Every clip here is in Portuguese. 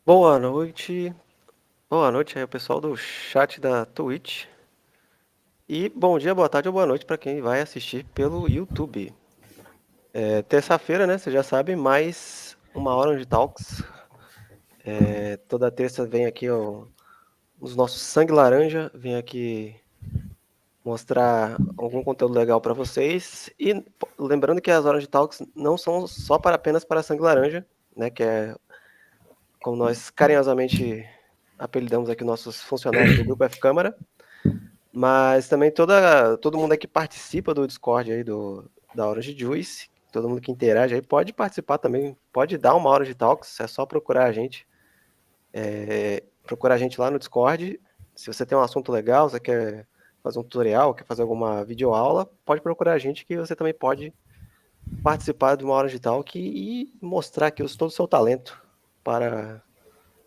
Boa noite. Boa noite aí, o pessoal do chat da Twitch. E bom dia, boa tarde ou boa noite para quem vai assistir pelo YouTube. Terça-feira, né? Você já sabe, mais uma hora de talks. Toda terça vem aqui os nossos sangue laranja, vem aqui mostrar algum conteúdo legal para vocês. E lembrando que as horas de talks não são só para apenas para sangue laranja, né? Que é como nós carinhosamente apelidamos aqui nossos funcionários do Grupo F Câmara. Mas também todo mundo aí que participa do Discord aí da Orange Juice, todo mundo que interage aí pode participar também, pode dar uma hora de talks, é só procurar a gente. Procurar a gente lá no Discord. Se você tem um assunto legal, você quer fazer um tutorial, quer fazer alguma videoaula, pode procurar a gente que você também pode participar de uma hora de talk e mostrar aqui todo o seu talento para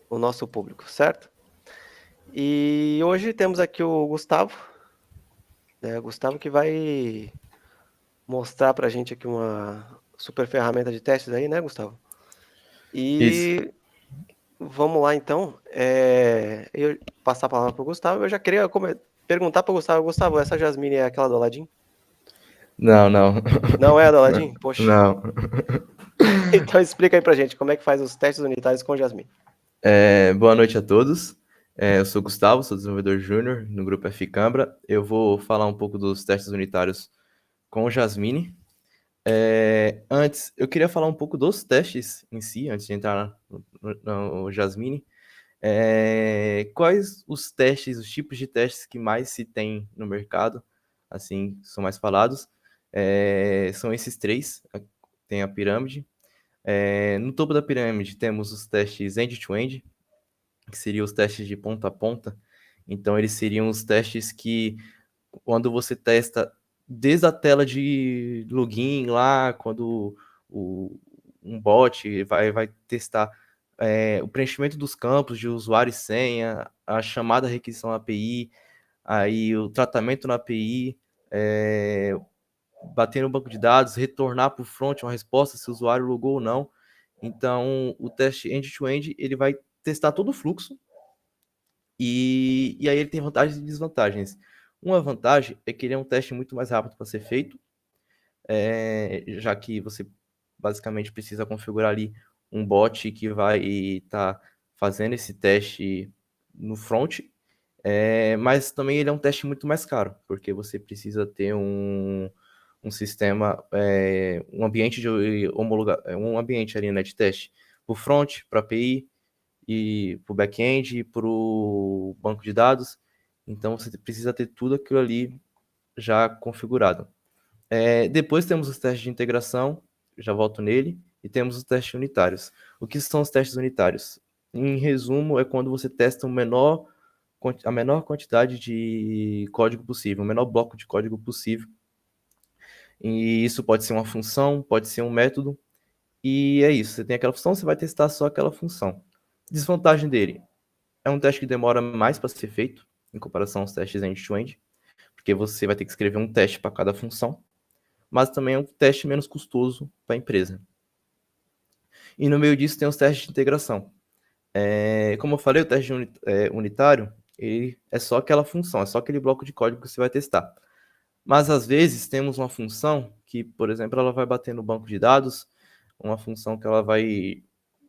o nosso público, certo? E hoje temos aqui o Gustavo, né? O Gustavo que vai mostrar pra gente aqui uma super ferramenta de testes aí, né, Gustavo? Isso. E vamos lá então. Eu passar a palavra pro Gustavo. Eu já queria perguntar pro Gustavo, Gustavo, essa Jasmine é aquela do Aladdin? Não, não. Não é a do Não. Aladdin? Poxa. Não. Então explica aí pra gente como é que faz os testes unitários com Jasmine. Boa noite a todos. Eu sou Gustavo, sou desenvolvedor júnior no grupo F Cambra. Eu vou falar um pouco dos testes unitários com o Jasmine. Antes, eu queria falar um pouco dos testes em si, antes de entrar no Jasmine. Quais os testes, os tipos de testes que mais se tem no mercado, assim, são mais falados? São esses três. Tem a pirâmide. No topo da pirâmide temos os testes end-to-end, que seriam os testes de ponta a ponta. Então, eles seriam os testes que, quando você testa desde a tela de login lá, quando o, um bot vai testar o preenchimento dos campos de usuário e senha, a chamada requisição API, aí o tratamento na API, bater no banco de dados, retornar para o front uma resposta se o usuário logou ou não. Então, o teste end-to-end, ele vai testar todo o fluxo e aí ele tem vantagens e desvantagens. Uma vantagem é que ele é um teste muito mais rápido para ser feito, já que você basicamente precisa configurar ali um bot que vai estar fazendo esse teste no front, mas também ele é um teste muito mais caro, porque você precisa ter um sistema, um ambiente de um ambiente ali, né, de teste para o front, para a API e para o back-end e para o banco de dados. Então você precisa ter tudo aquilo ali já configurado. Depois temos os testes de integração, já volto nele, e temos os testes unitários. O que são os testes unitários? Em resumo, é quando você testa a menor quantidade de código possível, o menor bloco de código possível. E isso pode ser uma função, pode ser um método, e é isso. Você tem aquela função, você vai testar só aquela função. Desvantagem dele: é um teste que demora mais para ser feito, em comparação aos testes end-to-end, porque você vai ter que escrever um teste para cada função, mas também é um teste menos custoso para a empresa. E no meio disso tem os testes de integração. Como eu falei, o teste unitário, ele é só aquela função, é só aquele bloco de código que você vai testar. Mas às vezes temos uma função que, por exemplo, ela vai bater no banco de dados, uma função que ela vai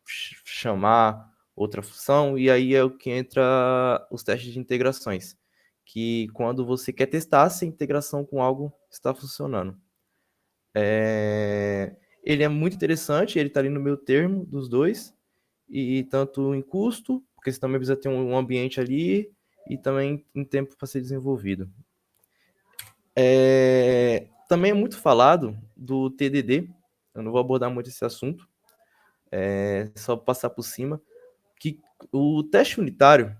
chamar outra função, e aí é o que entra os testes de integrações, que quando você quer testar se a integração com algo está funcionando. Ele é muito interessante, ele está ali no meio termo dos dois, e tanto em custo, porque você também precisa ter um ambiente ali, e também em tempo para ser desenvolvido. Também é muito falado do TDD, eu não vou abordar muito esse assunto, só passar por cima, que o teste unitário,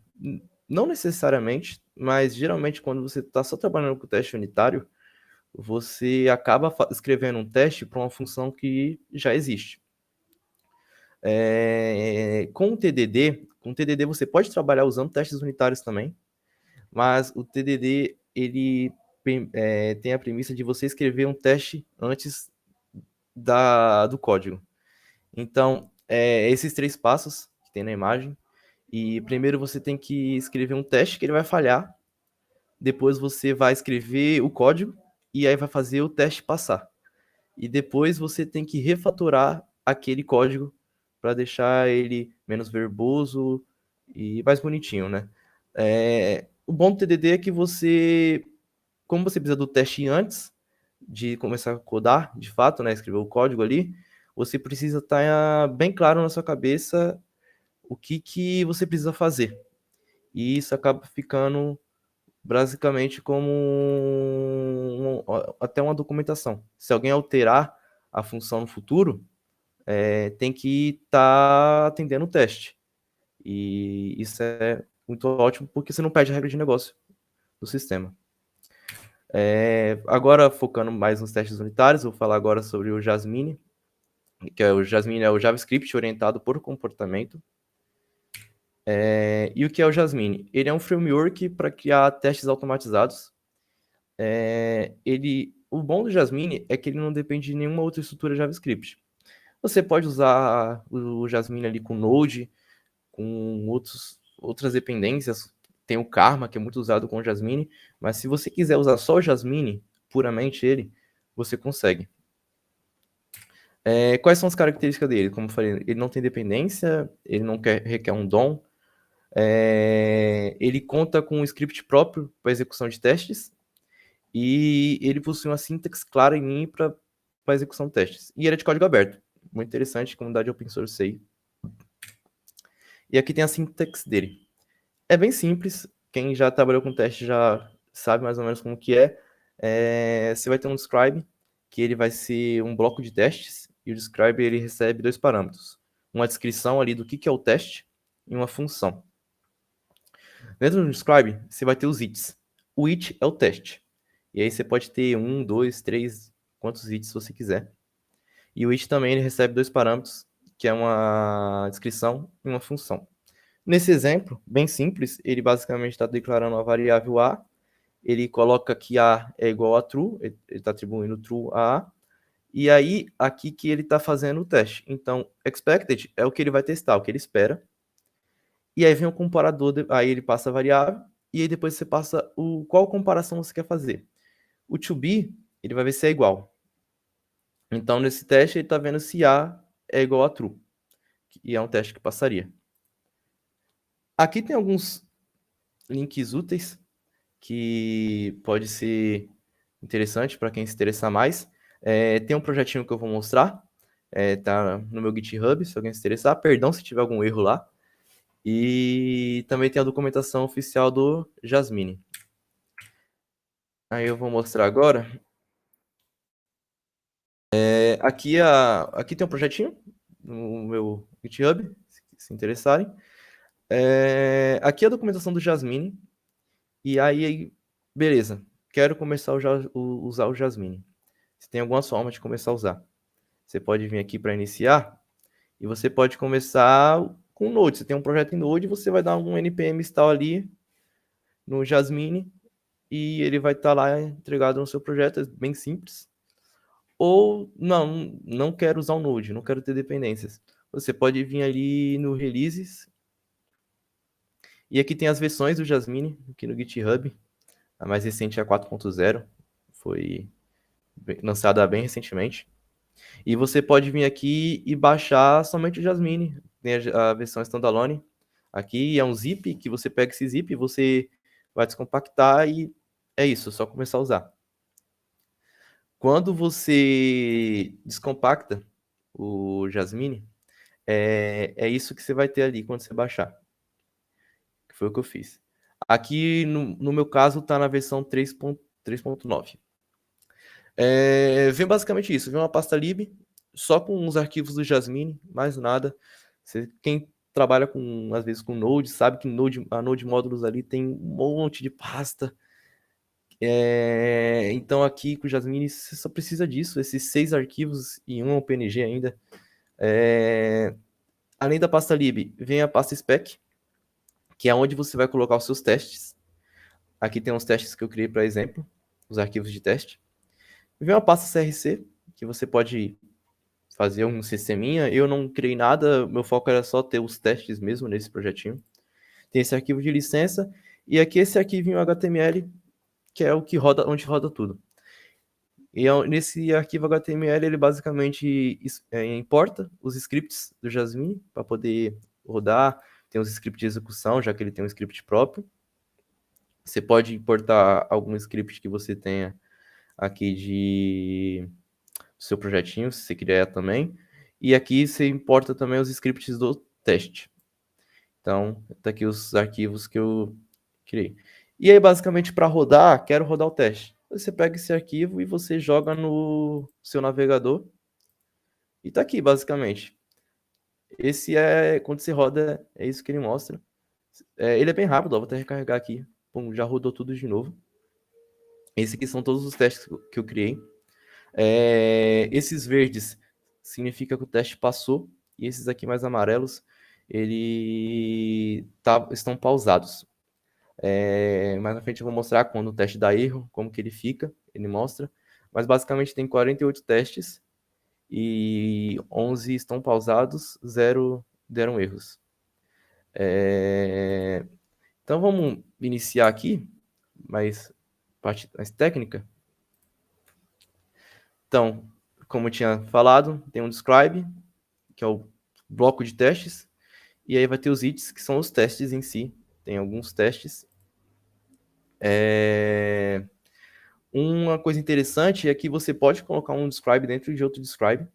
não necessariamente, mas geralmente quando você está só trabalhando com o teste unitário, você acaba escrevendo um teste para uma função que já existe. Com o TDD você pode trabalhar usando testes unitários também, mas o TDD ele tem a premissa de você escrever um teste antes do código. Então, esses três passos que tem na imagem. E primeiro você tem que escrever um teste que ele vai falhar. Depois você vai escrever o código e aí vai fazer o teste passar. E depois você tem que refatorar aquele código para deixar ele menos verboso e mais bonitinho, né? O bom do TDD é que você, como você precisa do teste antes de começar a codar, de fato, né, escrever o código ali, você precisa estar bem claro na sua cabeça o que você precisa fazer. E isso acaba ficando basicamente como até uma documentação. Se alguém alterar a função no futuro, tem que estar atendendo o teste. E isso é muito ótimo porque você não perde a regra de negócio do sistema. Agora, focando mais nos testes unitários, vou falar agora sobre o Jasmine, que é o Jasmine é o JavaScript orientado por comportamento. E o que é o Jasmine? Ele é um framework para criar testes automatizados. O bom do Jasmine é que ele não depende de nenhuma outra estrutura JavaScript. Você pode usar o Jasmine ali com Node, com outras dependências. Tem o Karma, que é muito usado com o Jasmine. Mas se você quiser usar só o Jasmine, puramente ele, você consegue. Quais são as características dele? Como eu falei, ele não tem dependência, ele não requer um DOM. Ele conta com um script próprio para execução de testes. E ele possui uma sintaxe clara e limpa para execução de testes. E ele é de código aberto. Muito interessante, comunidade open source aí. E aqui tem a sintaxe dele. É bem simples. Quem já trabalhou com teste já sabe mais ou menos como que é. Você vai ter um describe, que ele vai ser um bloco de testes. E o describe ele recebe 2 parâmetros. Uma descrição ali do que é o teste e uma função. Dentro do describe, você vai ter os its. O it é o teste. E aí você pode ter 1, 2, 3, quantos its você quiser. E o it também ele recebe 2 parâmetros, que é uma descrição e uma função. Nesse exemplo, bem simples, ele basicamente está declarando a variável A, ele coloca que A é igual a true, ele está atribuindo true a A, e aí aqui que ele está fazendo o teste. Então, expected é o que ele vai testar, o que ele espera. E aí vem o comparador, aí ele passa a variável, e aí depois você passa qual comparação você quer fazer. O to be, ele vai ver se é igual. Então, nesse teste, ele está vendo se A é igual a true. E é um teste que passaria. Aqui tem alguns links úteis que pode ser interessante para quem se interessar mais. Tem um projetinho que eu vou mostrar. Tá no meu GitHub, se alguém se interessar. Perdão se tiver algum erro lá. E também tem a documentação oficial do Jasmine. Aí eu vou mostrar agora. Aqui tem um projetinho no meu GitHub, se interessarem. Aqui é a documentação do Jasmine. E aí, beleza. Quero começar a usar o Jasmine. Você tem algumas formas de começar a usar. Você pode vir aqui para iniciar e você pode começar com Node. Você tem um projeto em Node, você vai dar um npm install ali no Jasmine e ele vai estar lá entregado no seu projeto, é bem simples. Ou não quero usar o Node, não quero ter dependências. Você pode vir ali no Releases. E aqui tem as versões do Jasmine, aqui no GitHub. A mais recente é a 4.0. Foi lançada bem recentemente. E você pode vir aqui e baixar somente o Jasmine. Tem a versão standalone. Aqui é um zip, que você pega esse zip, você vai descompactar e é isso, é só começar a usar. Quando você descompacta o Jasmine, é isso que você vai ter ali quando você baixar. Que foi o que eu fiz. Aqui, no meu caso, está na versão 3.9. Vem basicamente isso. Vem uma pasta lib, só com os arquivos do Jasmine, mais nada. Quem trabalha às vezes com Node, sabe que a Node Módulos ali tem um monte de pasta. Então aqui com o Jasmine você só precisa disso, esses 6 arquivos e um PNG ainda. Além da pasta lib, vem a pasta spec, que é onde você vai colocar os seus testes. Aqui tem uns testes que eu criei para exemplo, os arquivos de teste. Vem uma pasta CRC, que você pode fazer um sisteminha. Eu não criei nada, meu foco era só ter os testes mesmo nesse projetinho. Tem esse arquivo de licença e aqui esse arquivinho HTML, que é o que roda, onde roda tudo. E nesse arquivo HTML ele basicamente importa os scripts do Jasmine para poder rodar. Tem os scripts de execução, já que ele tem um script próprio. Você pode importar algum script que você tenha aqui do seu projetinho, se você quiser também. E aqui você importa também os scripts do teste. Então, tá aqui os arquivos que eu criei. E aí, basicamente, para rodar, quero rodar o teste. Você pega esse arquivo e você joga no seu navegador. E tá aqui, basicamente. Esse é, quando você roda, é isso que ele mostra. Ele é bem rápido, ó, vou até recarregar aqui. Pum, já rodou tudo de novo. Esses aqui são todos os testes que eu criei. Esses verdes significa que o teste passou. E esses aqui mais amarelos, estão pausados. Mais na frente eu vou mostrar quando o teste dá erro, como que ele fica, ele mostra. Mas basicamente tem 48 testes e 11 estão pausados, 0 deram erros. Então vamos iniciar aqui, mais parte mais técnica. Então, como eu tinha falado, tem um describe, que é o bloco de testes, e aí vai ter os its, que são os testes em si. Tem alguns testes. Uma coisa interessante é que você pode colocar um describe dentro de outro describe.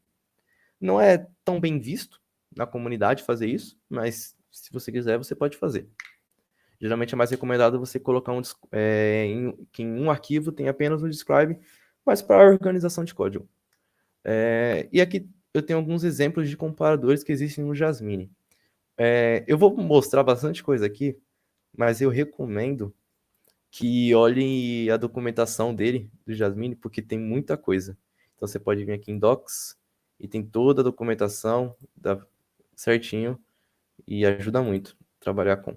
Não é tão bem visto na comunidade fazer isso, mas se você quiser, você pode fazer. Geralmente é mais recomendado você colocar que em um arquivo tem apenas um describe, mas para organização de código. E aqui eu tenho alguns exemplos de comparadores que existem no Jasmine. Eu vou mostrar bastante coisa aqui, mas eu recomendo que olhem a documentação dele, do Jasmine, porque tem muita coisa. Então você pode vir aqui em Docs e tem toda a documentação certinho e ajuda muito a trabalhar com.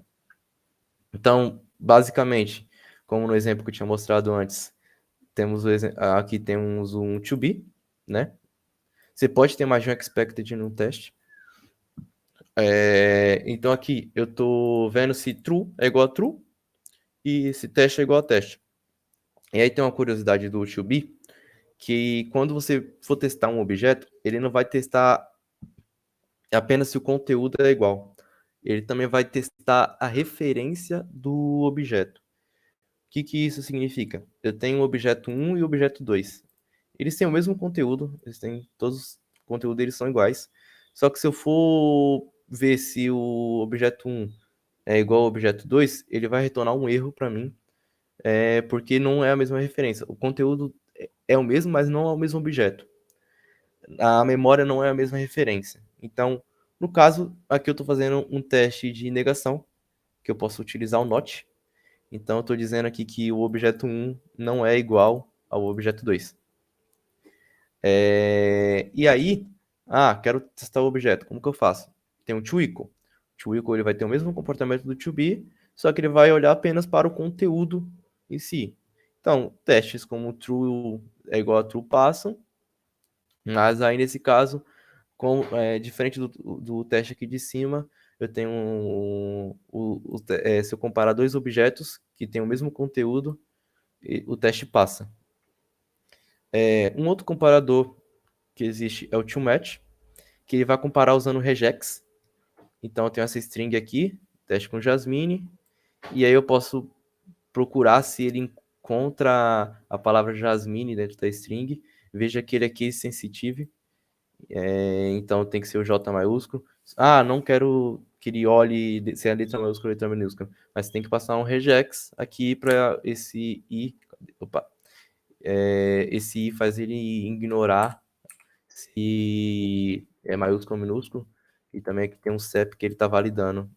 Então, basicamente, como no exemplo que eu tinha mostrado antes, aqui temos um to be, né? Você pode ter mais de um expected no teste. Então aqui eu estou vendo se true é igual a true e se teste é igual a teste. E aí tem uma curiosidade do to be, que quando você for testar um objeto, ele não vai testar apenas se o conteúdo é igual. Ele também vai testar a referência do objeto. O que isso significa? Eu tenho o objeto 1 e o objeto 2. Eles têm o mesmo conteúdo, todos os conteúdos deles são iguais. Só que se eu for ver se o objeto 1 é igual ao objeto 2, ele vai retornar um erro para mim, porque não é a mesma referência. O conteúdo é o mesmo, mas não é o mesmo objeto. A memória não é a mesma referência. Então, no caso, aqui eu estou fazendo um teste de negação, que eu posso utilizar o not. Então, eu estou dizendo aqui que o objeto 1 não é igual ao objeto 2. E aí, quero testar o objeto. Como que eu faço? Tem um toEqual. O toEqual ele vai ter o mesmo comportamento do toBe, só que ele vai olhar apenas para o conteúdo em si. Então, testes como true é igual a true passam, mas aí nesse caso, diferente do teste aqui de cima, eu tenho se eu comparar dois objetos que têm o mesmo conteúdo, o teste passa. Um outro comparador que existe é o toMatch, que ele vai comparar usando regex. Então eu tenho essa string aqui, teste com Jasmine, e aí eu posso procurar se ele encontra a palavra Jasmine dentro da string. Veja que ele é case sensitive, então tem que ser o J maiúsculo. Não quero que ele olhe se é a letra maiúscula ou letra minúscula, mas tem que passar um regex aqui para esse i. Esse i faz ele ignorar se é maiúsculo ou minúsculo, e também aqui tem um CEP que ele está validando.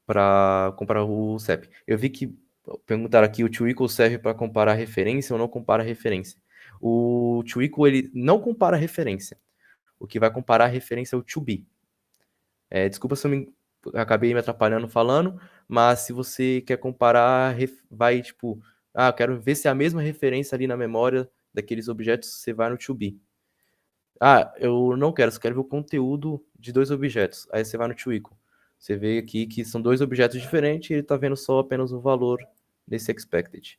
Para comparar o CEP. Eu vi que perguntaram aqui, o TwoEqual serve para comparar referência ou não compara referência? O TwoEqual, ele não compara referência. O que vai comparar a referência é o ToBe. Desculpa se eu acabei me atrapalhando falando, mas se você quer comparar, vai, tipo, eu quero ver se é a mesma referência ali na memória daqueles objetos, você vai no to be. Eu não quero, só quero ver o conteúdo de dois objetos. Aí você vai no to equal. Você vê aqui que são dois objetos diferentes e ele está vendo só apenas o valor desse expected.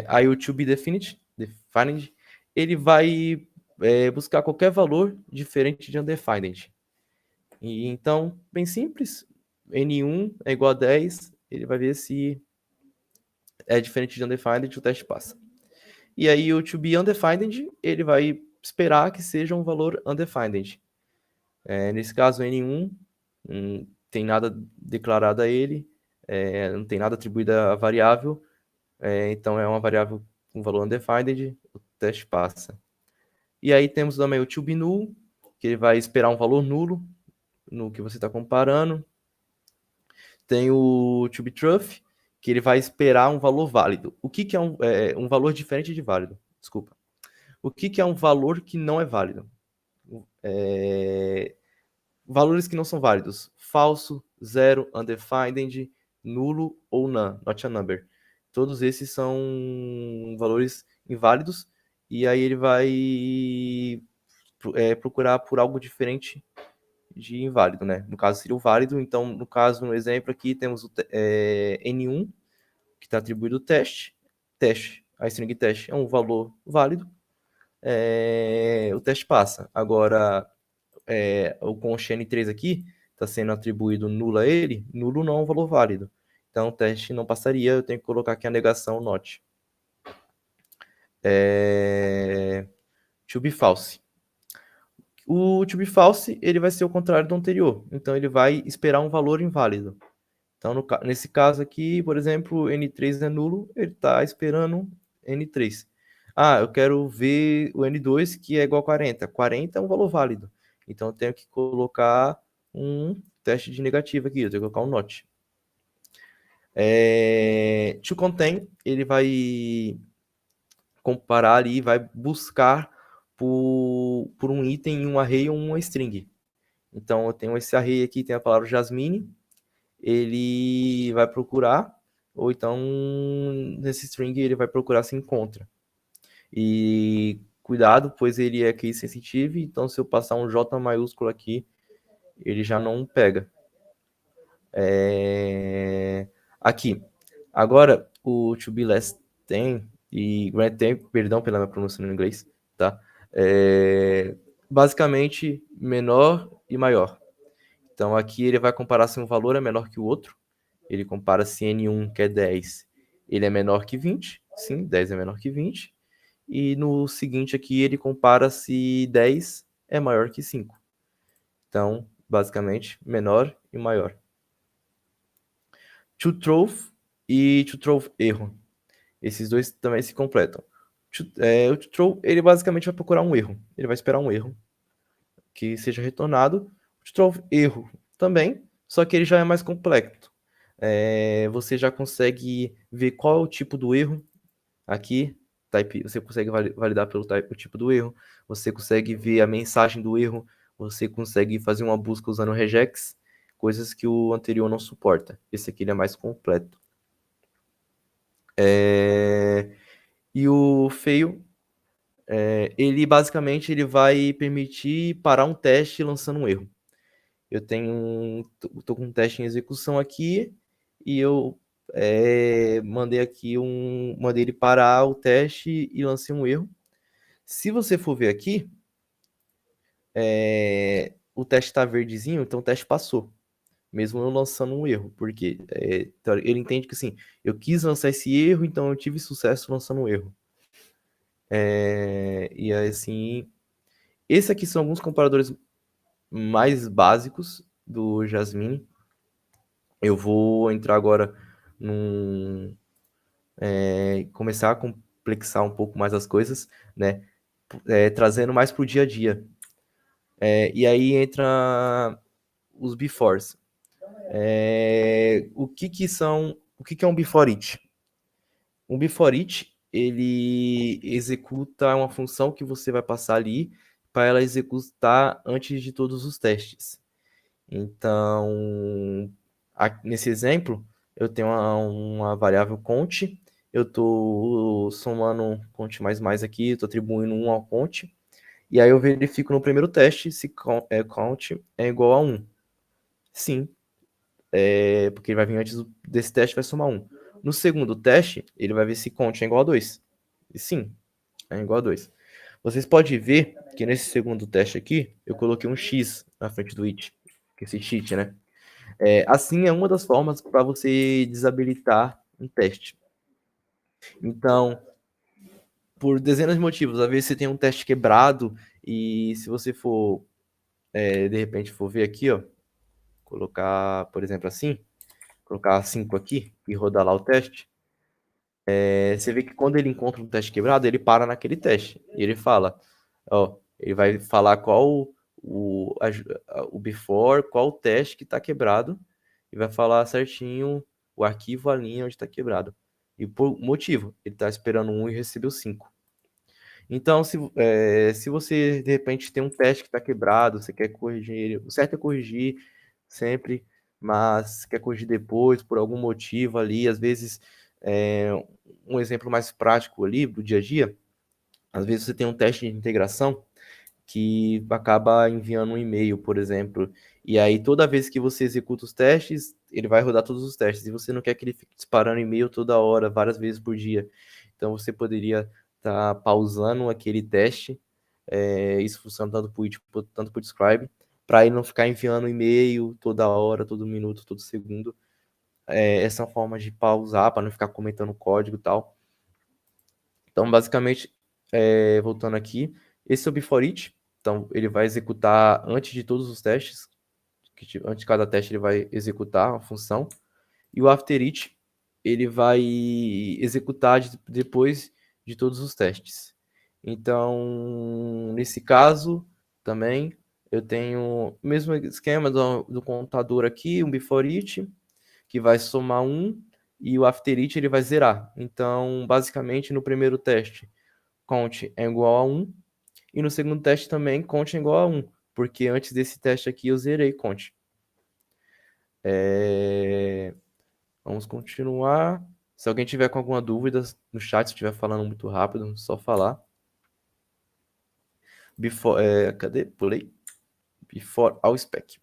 Aí o to be defined, ele vai buscar qualquer valor diferente de undefined. E então, bem simples, N1 é igual a 10, ele vai ver se é diferente de undefined e o teste passa. E aí o to be undefined, ele vai esperar que seja um valor undefined. Nesse caso, N1 não tem nada declarado a ele, não tem nada atribuído à variável, então é uma variável com valor undefined, o teste passa. E aí temos também o to be null, que ele vai esperar um valor nulo no que você está comparando. Tem o to be truth, que ele vai esperar um valor válido. O que é um valor diferente de válido? Desculpa. O que é um valor que não é válido? Valores que não são válidos. Falso, zero, undefined, nulo ou none, not a number. Todos esses são valores inválidos e aí ele vai procurar por algo diferente de inválido, né? No caso seria o válido, então no caso, no exemplo aqui, temos o N1, que está atribuído o teste, a string teste é um valor válido, o teste passa. Agora, o const N3 aqui está sendo atribuído nulo a ele, nulo não é um valor válido. Então o teste não passaria, eu tenho que colocar aqui a negação not. To be false. O to be false, ele vai ser o contrário do anterior. Então ele vai esperar um valor inválido. Então nesse caso aqui, por exemplo, N3 é nulo, ele está esperando N3. Eu quero ver o N2 que é igual a 40. 40 é um valor válido. Então eu tenho que colocar um teste de negativo aqui, eu tenho que colocar um not. To contain, ele vai comparar ali, vai buscar por um item em um array ou uma string. Então eu tenho esse array aqui, tem a palavra Jasmine, ele vai procurar, ou então nesse string ele vai procurar se encontra. E cuidado, pois ele é case sensitive, então se eu passar um J maiúsculo aqui, ele já não pega. Aqui. Agora, o to be less than e greater than, perdão pela minha pronúncia no inglês, tá? Basicamente, menor e maior. Então, aqui ele vai comparar se um valor é menor que o outro. Ele compara se N1, que é 10, ele é menor que 20. Sim, 10 é menor que 20. E no seguinte aqui, ele compara se 10 é maior que 5. Então, basicamente, menor e maior. To truth e to truth erro. Esses dois também se completam. O to truth, ele basicamente vai procurar um erro. Ele vai esperar um erro que seja retornado. O to truth erro também, só que ele já é mais complexo. Você já consegue ver qual é o tipo do erro aqui. Type, você consegue validar pelo o tipo do erro. Você consegue ver a mensagem do erro. Você consegue fazer uma busca usando regex, coisas que o anterior não suporta. Esse aqui ele é mais completo. E o fail, ele basicamente ele vai permitir parar um teste lançando um erro. Eu tô com um teste em execução aqui e eu mandei ele parar o teste e lancei um erro. Se você for ver aqui, o teste está verdezinho, então o teste passou, mesmo eu lançando um erro, porque ele entende que assim, eu quis lançar esse erro, então eu tive sucesso lançando um erro. E assim, esse aqui são alguns comparadores mais básicos do Jasmine. Eu vou entrar agora começar a complexar um pouco mais as coisas, né? Trazendo mais para o dia a dia. E aí entra os befores. O que é um before it? Um before it, ele executa uma função que você vai passar ali para ela executar antes de todos os testes. Então, nesse exemplo, eu tenho uma variável count, eu estou somando um count mais aqui, estou atribuindo 1 ao count, e aí eu verifico no primeiro teste se count é igual a 1. Sim, porque ele vai vir antes desse teste, vai somar 1. No segundo teste, ele vai ver se count é igual a 2. E sim, é igual a 2. Vocês podem ver que nesse segundo teste aqui, eu coloquei um X na frente do it, que é esse cheat, né? Assim é uma das formas para você desabilitar um teste. Então, por dezenas de motivos, às vezes você tem um teste quebrado e se você for, de repente, for ver aqui, ó, colocar, por exemplo, assim, colocar 5 aqui e rodar lá o teste, você vê que quando ele encontra um teste quebrado, ele para naquele teste. E ele fala, ó, ele vai falar qual o before, qual o teste que está quebrado, e vai falar certinho o arquivo, a linha onde está quebrado. E por motivo, ele está esperando um e recebeu 5. Então, se você de repente tem um teste que está quebrado, você quer corrigir ele, o certo é corrigir sempre, mas quer corrigir depois por algum motivo ali, às vezes, é, um exemplo mais prático ali do dia a dia, às vezes você tem um teste de integração que acaba enviando um e-mail, por exemplo, e aí toda vez que você executa os testes, ele vai rodar todos os testes, e você não quer que ele fique disparando e-mail toda hora, várias vezes por dia. Então você poderia estar pausando aquele teste, isso funciona tanto para o tanto para o Describe, para ele não ficar enviando e-mail toda hora, todo minuto, todo segundo. Essa é uma forma de pausar, para não ficar comentando código e tal. Então, basicamente, voltando aqui, esse é o before it. Então, ele vai executar antes de todos os testes, antes de cada teste ele vai executar a função. E o after it, ele vai executar depois de todos os testes. Então, nesse caso, também, eu tenho o mesmo esquema do contador aqui, um before it, que vai somar 1, e o after it ele vai zerar. Então, basicamente, no primeiro teste, count é igual a 1, e no segundo teste também, count é igual a 1, porque antes desse teste aqui eu zerei count. Vamos continuar. Se alguém tiver com alguma dúvida no chat, se estiver falando muito rápido, só falar. Cadê? Pulei. Before all spec.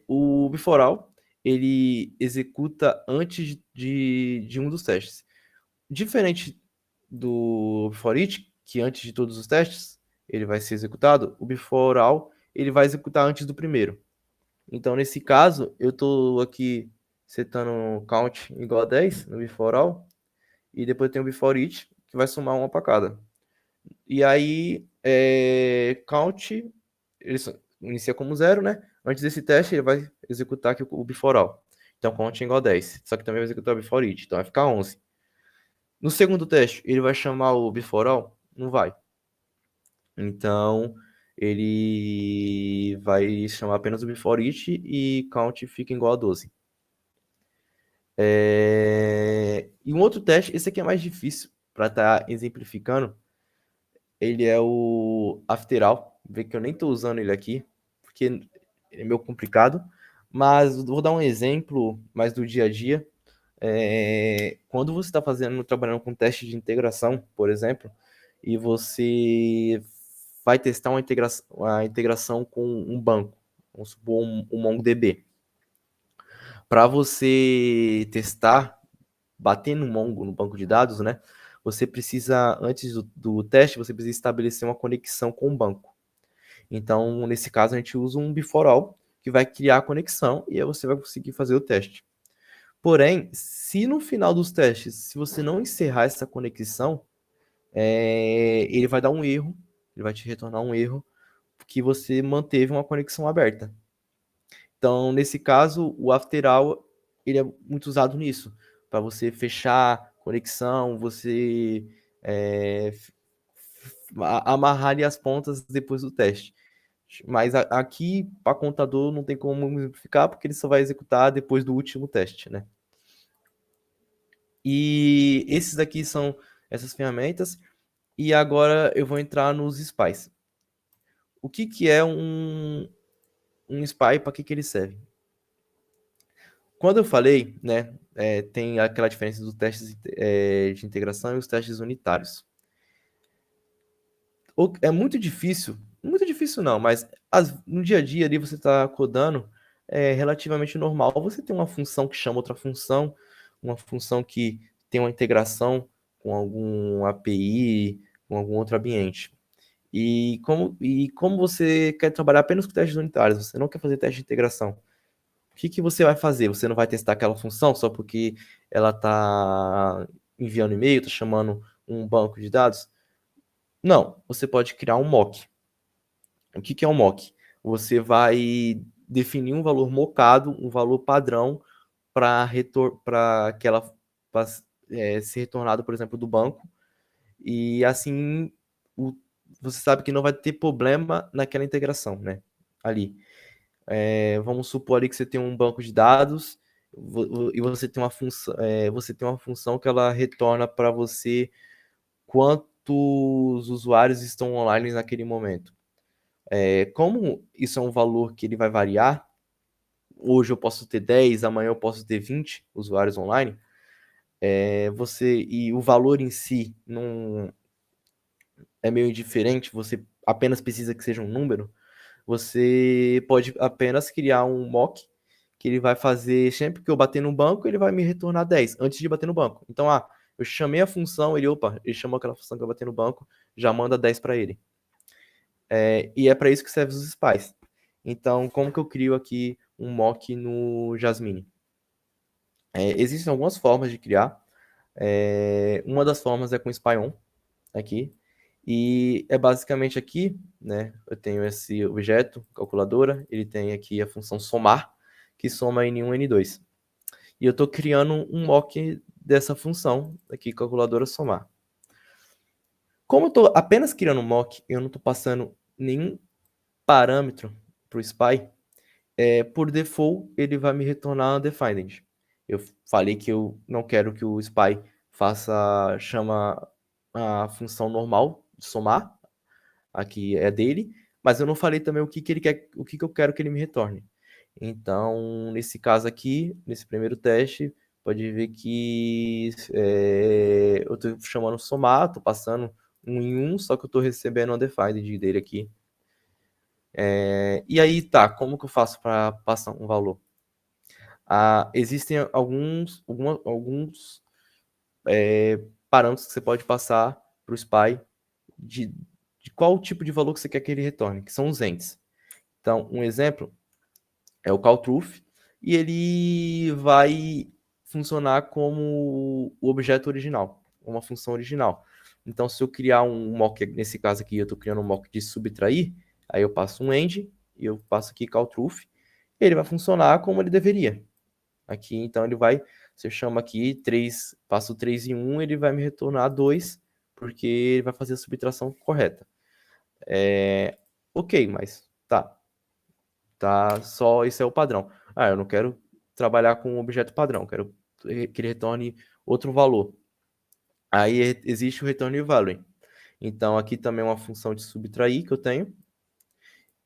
O before all, ele executa antes de um dos testes. Diferente do before it, que antes de todos os testes ele vai ser executado, o before all ele vai executar antes do primeiro. Então, nesse caso, eu estou aqui setando count igual a 10 no before all, e depois tem o before it, que vai somar uma para cada. E aí, count, ele inicia como 0, né? Antes desse teste, ele vai executar aqui o before all. Então, count igual a 10. Só que também vai executar o before it, então vai ficar 11. No segundo teste, ele vai chamar o before all? Não vai. Então, ele vai chamar apenas o before it e count fica igual a 12. E um outro teste, esse aqui é mais difícil para estar exemplificando, ele é o after all. Vê que eu nem estou usando ele aqui, porque ele é meio complicado, mas vou dar um exemplo mais do dia a dia. Quando você está trabalhando com teste de integração, por exemplo, e você vai testar uma integração com um banco, vamos supor um MongoDB. Para você testar, bater no Mongo, no banco de dados, né? Você precisa, antes do teste, você precisa estabelecer uma conexão com o banco. Então, nesse caso, a gente usa um before all, que vai criar a conexão e aí você vai conseguir fazer o teste. Porém, se no final dos testes, se você não encerrar essa conexão, ele vai dar um erro, ele vai te retornar um erro, que você manteve uma conexão aberta. Então, nesse caso, o after all, ele é muito usado nisso, para você fechar conexão, você amarrar ali as pontas depois do teste. Mas aqui, para contador, não tem como simplificar, porque ele só vai executar depois do último teste, né? E esses daqui são essas ferramentas. E agora eu vou entrar nos spies. O que é um spy? Para que ele serve? quando eu falei, né, tem aquela diferença dos testes de integração e os testes unitários. É muito difícil não, mas no dia a dia ali você está codando, é relativamente normal você tem uma função que chama outra função, uma função que tem uma integração com algum API, com algum outro ambiente. E como você quer trabalhar apenas com testes unitários, você não quer fazer teste de integração, o que que você vai fazer? Você não vai testar aquela função só porque ela está enviando e-mail, está chamando um banco de dados? Não, você pode criar um mock. O que que é um mock? Você vai definir um valor mocado, um valor padrão para aquela pra, ser retornado, por exemplo, do banco. E assim o- você sabe que não vai ter problema naquela integração, né? Ali. Vamos supor ali que você tem um banco de dados e você tem uma função que ela retorna para você quantos usuários estão online naquele momento. Como isso é um valor que ele vai variar, hoje eu posso ter 10, amanhã eu posso ter 20 usuários online, e o valor em si não é meio indiferente, você apenas precisa que seja um número, você pode apenas criar um mock que ele vai fazer, sempre que eu bater no banco, ele vai me retornar 10 antes de bater no banco. Então, eu chamei a função, ele chamou aquela função que eu bater no banco, já manda 10 para ele. E é para isso que servem os spies. Então, como que eu crio aqui um mock no Jasmine? Existem algumas formas de criar. Uma das formas é com SpyOn aqui. E é basicamente aqui, né? Eu tenho esse objeto, calculadora, ele tem aqui a função somar, que soma N1 e N2. E eu estou criando um mock dessa função aqui, calculadora somar. Como eu estou apenas criando um mock, eu não estou passando nenhum parâmetro para o SPY, por default, ele vai me retornar undefined. Eu falei que eu não quero que o SPY chama a função normal de somar, aqui é dele, mas eu não falei também o que que ele quer, o que que eu quero que ele me retorne. Então, nesse caso aqui, nesse primeiro teste, pode ver que eu estou chamando somar, estou passando um em um, só que eu estou recebendo o undefined dele aqui. E aí, tá, como que eu faço para passar um valor? Existem alguns parâmetros que você pode passar para o SPY de, de qual tipo de valor que você quer que ele retorne, que são os ends. Então, um exemplo é o callTruth, e ele vai funcionar como o objeto original, uma função original. Então, se eu criar um mock, nesse caso aqui, eu estou criando um mock de subtrair, aí eu passo um end, e eu passo aqui callTruth, ele vai funcionar como ele deveria. Aqui, então, se eu chamo aqui 3, passo 3 em 1, ele vai me retornar 2, porque ele vai fazer a subtração correta. Ok, mas tá, só esse é o padrão. Eu não quero trabalhar com um objeto padrão, quero que ele retorne outro valor. Aí existe o return value. Então, aqui também é uma função de subtrair que eu tenho.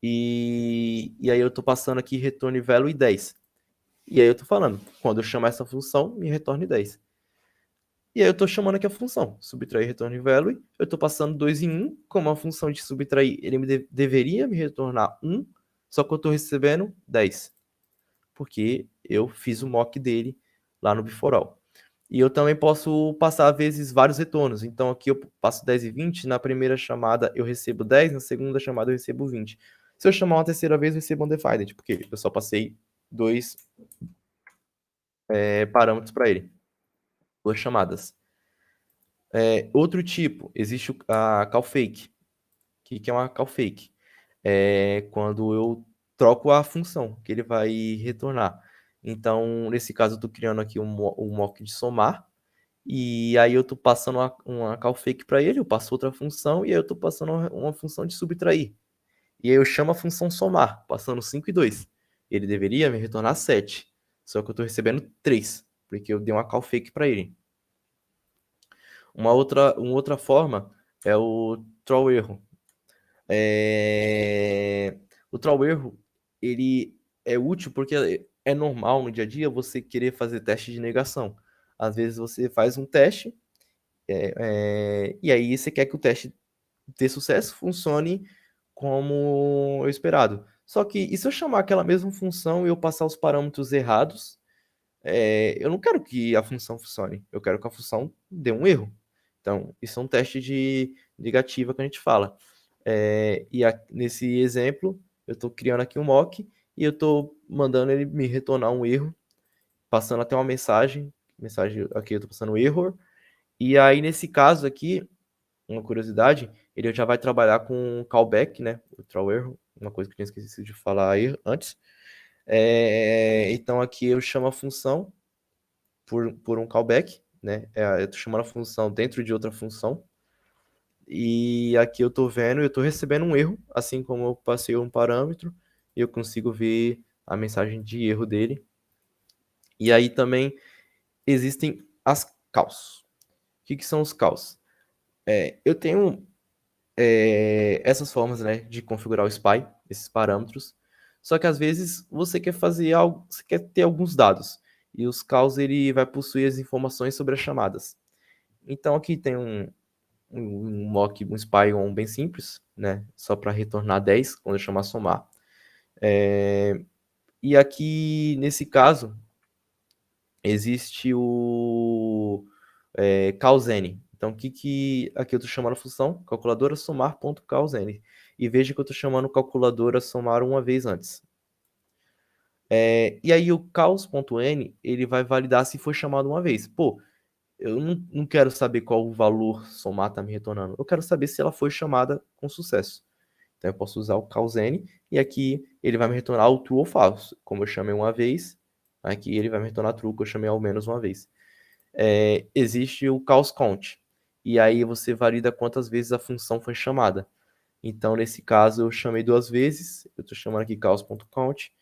E aí eu estou passando aqui return value 10. E aí eu estou falando, quando eu chamar essa função, me retorne 10. E aí eu estou chamando aqui a função, subtrair return value. Eu estou passando 2 em 1, como a função de subtrair, ele deveria me retornar 1, só que eu estou recebendo 10. Porque eu fiz o mock dele lá no Biforal. E eu também posso passar, às vezes, vários retornos. Então, aqui eu passo 10 e 20. Na primeira chamada eu recebo 10, na segunda chamada eu recebo 20. Se eu chamar uma terceira vez, eu recebo undefined, porque eu só passei dois parâmetros para ele. Duas chamadas. Outro tipo, existe a call fake. O que é uma call fake? É quando eu troco a função que ele vai retornar. Então, nesse caso, eu estou criando aqui um mock de somar, e aí eu estou passando uma call fake para ele, eu passo outra função, e aí eu estou passando uma função de subtrair. E aí eu chamo a função somar, passando 5 e 2. Ele deveria me retornar 7, só que eu estou recebendo 3, porque eu dei uma call fake para ele. Uma outra forma é o throw erro. O throw erro, ele é útil porque é normal no dia a dia você querer fazer teste de negação. Às vezes você faz um teste, e aí você quer que o teste dê sucesso, funcione como eu esperado. Só que e se eu chamar aquela mesma função e eu passar os parâmetros errados, eu não quero que a função funcione, eu quero que a função dê um erro. Então, isso é um teste de negativa que a gente fala. Nesse exemplo, eu estou criando aqui um mock e eu estou mandando ele me retornar um erro, passando até uma mensagem aqui eu estou passando error, e aí nesse caso aqui, uma curiosidade, ele já vai trabalhar com callback, né, o throw error, uma coisa que eu tinha esquecido de falar aí antes. Então aqui eu chamo a função por um callback, né, eu estou chamando a função dentro de outra função, e aqui eu estou vendo, eu estou recebendo um erro, assim como eu passei um parâmetro, eu consigo ver a mensagem de erro dele. E aí também existem as calls. O que são os calls? Eu tenho essas formas, né, de configurar o SPY, esses parâmetros, só que às vezes você quer fazer algo, você quer ter alguns dados, e os calls ele vai possuir as informações sobre as chamadas. Então aqui tem um mock, um SPY on bem simples, né, só para retornar 10 quando eu chamar somar. E aqui, nesse caso, existe o callsn. Então, aqui eu estou chamando a função calculadora somar.callsn. E veja que eu estou chamando calculadora somar uma vez antes. E aí o calls.n, ele vai validar se foi chamado uma vez. Pô, eu não quero saber qual o valor somar está me retornando. Eu quero saber se ela foi chamada com sucesso. Então eu posso usar o callsn e aqui ele vai me retornar o true ou false. Como eu chamei uma vez, aqui ele vai me retornar true, que eu chamei ao menos uma vez. Existe o calls count. E aí você valida quantas vezes a função foi chamada. Então, nesse caso, eu chamei 2 vezes. Eu estou chamando aqui calls.count.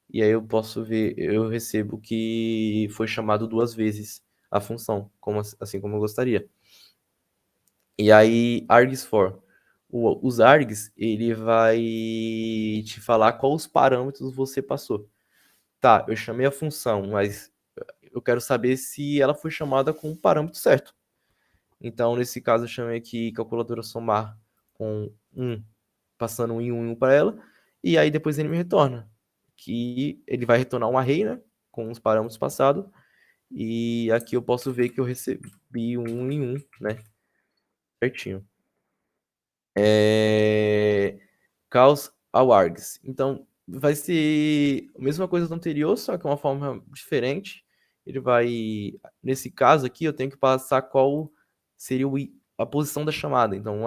E aí eu posso ver, eu recebo que foi chamado 2 vezes a função, assim como eu gostaria. E aí, args for. Os args, ele vai te falar quais os parâmetros você passou. Tá, eu chamei a função, mas eu quero saber se ela foi chamada com o parâmetro certo. Então, nesse caso, eu chamei aqui calculadora somar com 1, passando um em um para ela, e aí depois ele me retorna, que ele vai retornar um array, né, com os parâmetros passados, e aqui eu posso ver que eu recebi um em um, né, certinho. Calls ao args. Então, vai ser a mesma coisa do anterior, só que uma forma diferente. Ele vai, nesse caso aqui, eu tenho que passar qual seria a posição da chamada. Então,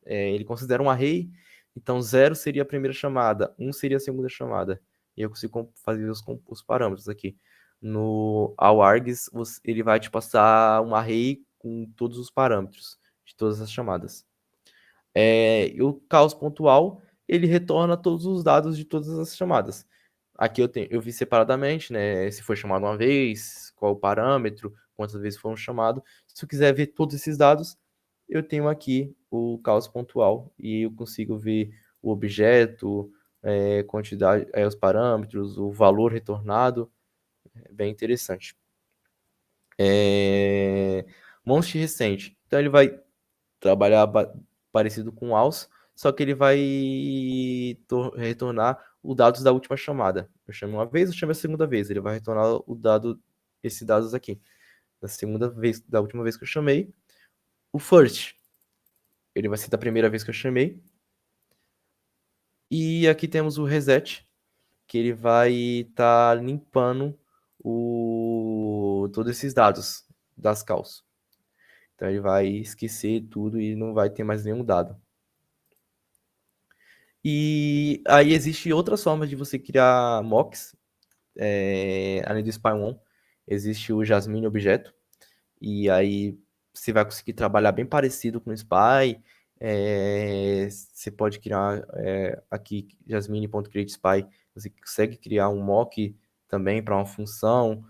ele considera um array, então 0 seria a primeira chamada, 1 seria a segunda chamada. E eu consigo fazer os parâmetros aqui. No ao args, ele vai te passar um array com todos os parâmetros de todas as chamadas. E o caos pontual, ele retorna todos os dados de todas as chamadas. Aqui eu vi separadamente, né? Se foi chamado uma vez, qual o parâmetro, quantas vezes foram chamados. Se eu quiser ver todos esses dados, eu tenho aqui o caos pontual e eu consigo ver o objeto, quantidade, os parâmetros, o valor retornado. É bem interessante. Monte recente. Então ele vai trabalhar parecido com o ALS, só que ele vai retornar os dados da última chamada. Eu chamo uma vez, eu chamo a segunda vez. Ele vai retornar esses dados aqui. Da segunda vez, da última vez que eu chamei. O first, ele vai ser da primeira vez que eu chamei. E aqui temos o reset, que ele vai estar limpando todos esses dados das calls. Então ele vai esquecer tudo e não vai ter mais nenhum dado. E aí existe outras formas de você criar mocks, além do SpyOn, existe o Jasmine Objeto, e aí você vai conseguir trabalhar bem parecido com o Spy, você pode criar aqui jasmine.createSpy, você consegue criar um mock também para uma função,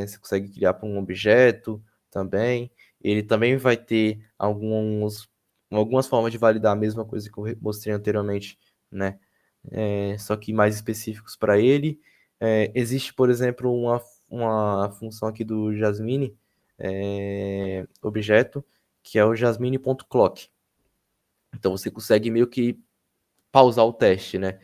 você consegue criar para um objeto também, ele também vai ter algumas formas de validar a mesma coisa que eu mostrei anteriormente, né? Só que mais específicos para ele. Existe, por exemplo, uma função aqui do Jasmine, objeto, que é o jasmine.clock. Então você consegue meio que pausar o teste, né?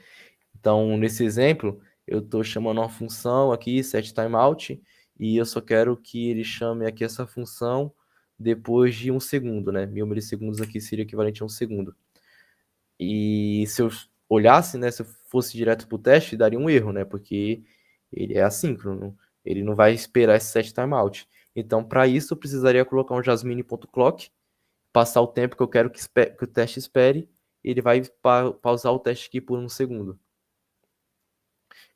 Então, nesse exemplo, eu estou chamando uma função aqui, setTimeout, e eu só quero que ele chame aqui essa função depois de 1 segundo, né? 1000 milissegundos aqui seria equivalente a 1 segundo. E se eu olhasse, né, se eu fosse direto para o teste, daria um erro, né? Porque ele é assíncrono, ele não vai esperar esse setTimeout. Então, para isso, eu precisaria colocar um jasmine.clock, passar o tempo que eu quero que o teste espere, e ele vai pausar o teste aqui por 1 segundo.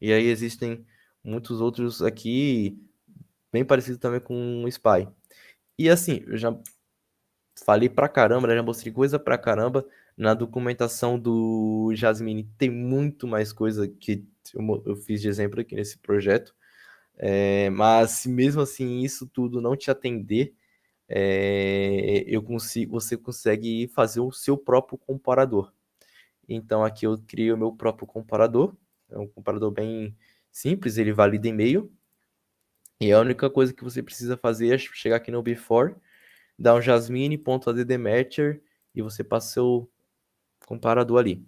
E aí existem muitos outros aqui, bem parecidos também com o Spy. E assim, eu já falei pra caramba, né? Já mostrei coisa pra caramba. Na documentação do Jasmine tem muito mais coisa que eu fiz de exemplo aqui nesse projeto. Mas se mesmo assim isso tudo não te atender, você consegue fazer o seu próprio comparador. Então aqui eu criei o meu próprio comparador. É um comparador bem simples, ele valida e-mail. E a única coisa que você precisa fazer é chegar aqui no before, dar um jasmine.addmatcher e você passa seu comparador ali.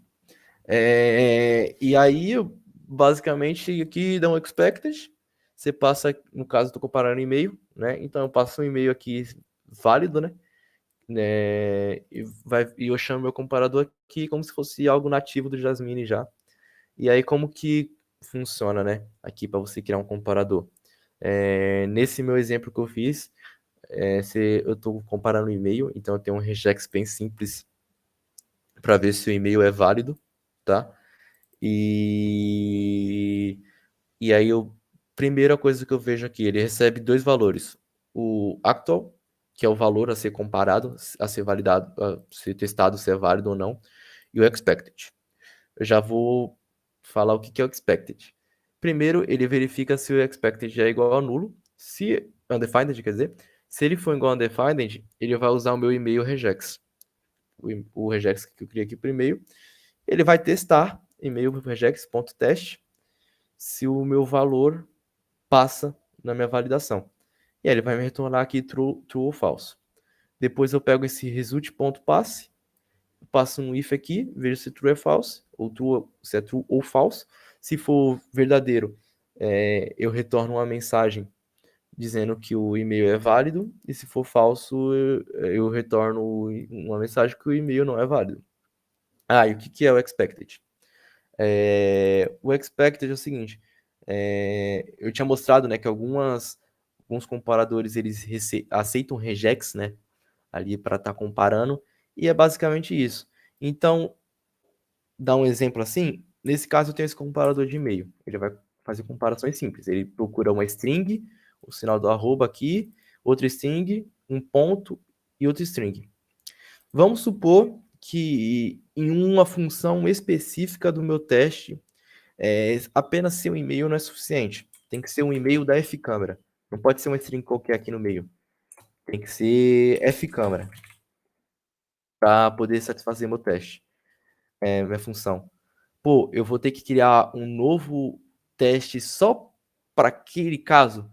E aí, basicamente, aqui dá um expected, você passa, no caso, estou comparando e-mail, né? Então eu passo um e-mail aqui válido, né? E eu chamo meu comparador aqui como se fosse algo nativo do Jasmine já. E aí, como que funciona, né? Aqui para você criar um comparador. Nesse meu exemplo que eu fiz, eu estou comparando o e-mail, então eu tenho um regex bem simples para ver se o e-mail é válido, tá? E, e aí, primeira coisa que eu vejo aqui, ele recebe dois valores. O actual, que é o valor a ser comparado, a ser validado, a ser testado se é válido ou não, e o expected. Eu já vou falar o que é o expected. Primeiro, ele verifica se o expected é igual a nulo. Se undefined, quer dizer, se ele for igual a undefined, ele vai usar o meu e-mail regex. O regex que eu criei aqui primeiro. Ele vai testar e-mail regex.test se o meu valor passa na minha validação. E aí ele vai me retornar aqui true ou false. Depois eu pego esse result.passe, passo um if aqui, vejo se true é false, ou se é true ou false. Se for verdadeiro, eu retorno uma mensagem dizendo que o e-mail é válido, e se for falso, eu retorno uma mensagem que o e-mail não é válido. E o que é o expected? O expected é o seguinte, eu tinha mostrado, né, que alguns comparadores eles aceitam regex, né, ali para estar comparando, e é basicamente isso. Então, dar um exemplo assim, nesse caso eu tenho esse comparador de e-mail. Ele vai fazer comparações simples. Ele procura uma string, o sinal do arroba aqui, outra string, um ponto e outra string. Vamos supor que em uma função específica do meu teste, apenas ser um e-mail não é suficiente. Tem que ser um e-mail da F-câmera. Não pode ser uma string qualquer aqui no meio. Tem que ser F-câmera para poder satisfazer meu teste, minha função. Pô, eu vou ter que criar um novo teste só para aquele caso.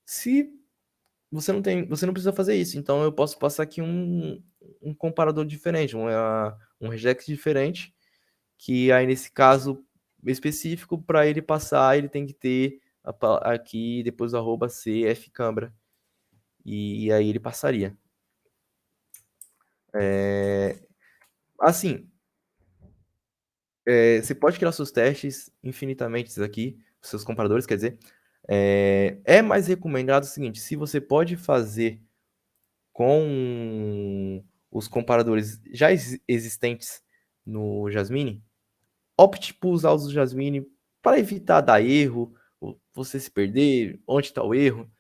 Se você não precisa fazer isso. Então eu posso passar aqui um comparador diferente, um regex diferente, que aí nesse caso específico, para ele passar, ele tem que ter aqui depois o arroba cfcambra. E aí ele passaria. Assim, você pode criar seus testes infinitamente aqui, seus comparadores, quer dizer. É mais recomendado o seguinte: se você pode fazer com os comparadores já existentes no Jasmine, opte por usar os Jasmine para evitar dar erro, você se perder, onde está o erro.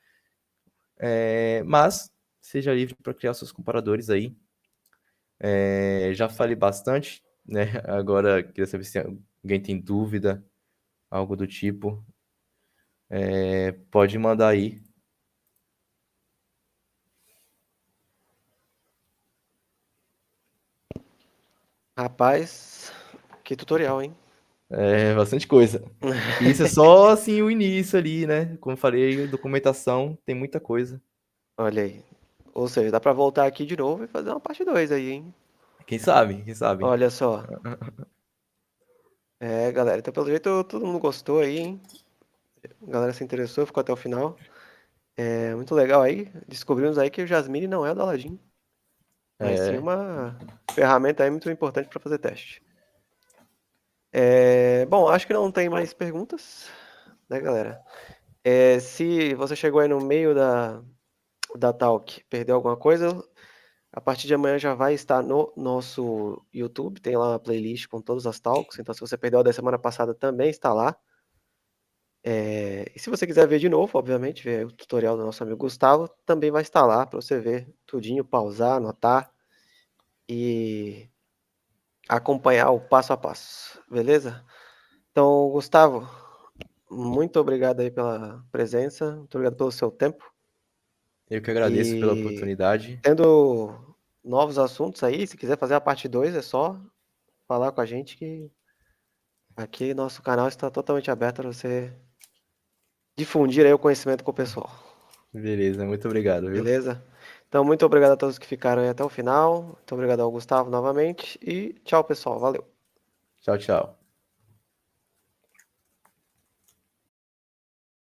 Mas seja livre para criar seus comparadores aí. Já falei bastante, né? Agora queria saber se alguém tem dúvida, algo do tipo. Pode mandar aí. Rapaz, que tutorial, hein? É bastante coisa. E isso é só assim o início ali, né? Como eu falei, documentação tem muita coisa. Olha aí. Ou seja, dá pra voltar aqui de novo e fazer uma parte 2 aí, hein? Quem sabe? Quem sabe? Olha só. É, galera, então pelo jeito todo mundo gostou aí, hein? A galera se interessou, ficou até o final. É muito legal aí. Descobrimos aí que o Jasmine não é o da Aladdin, mas sim É, uma ferramenta aí muito importante para fazer teste. É, bom, acho que não tem mais perguntas, né, galera? É, se você chegou aí no meio da talk, perdeu alguma coisa, a partir de amanhã já vai estar no nosso YouTube, tem lá uma playlist com todas as talks, então se você perdeu a da semana passada também está lá. E se você quiser ver de novo, obviamente, ver o tutorial do nosso amigo Gustavo, também vai estar lá para você ver tudinho, pausar, anotar e acompanhar o passo a passo, beleza? Então, Gustavo, muito obrigado aí pela presença, muito obrigado pelo seu tempo eu que agradeço pela e oportunidade. tendo novos assuntos aí, se quiser fazer a parte 2 é só falar com a gente que aqui nosso canal está totalmente aberto para você difundir aí o conhecimento com o pessoal. Beleza, muito obrigado, viu? Beleza? Então, muito obrigado a todos que ficaram aí até o final. Muito obrigado ao Gustavo novamente. E tchau, pessoal. Valeu. Tchau, tchau.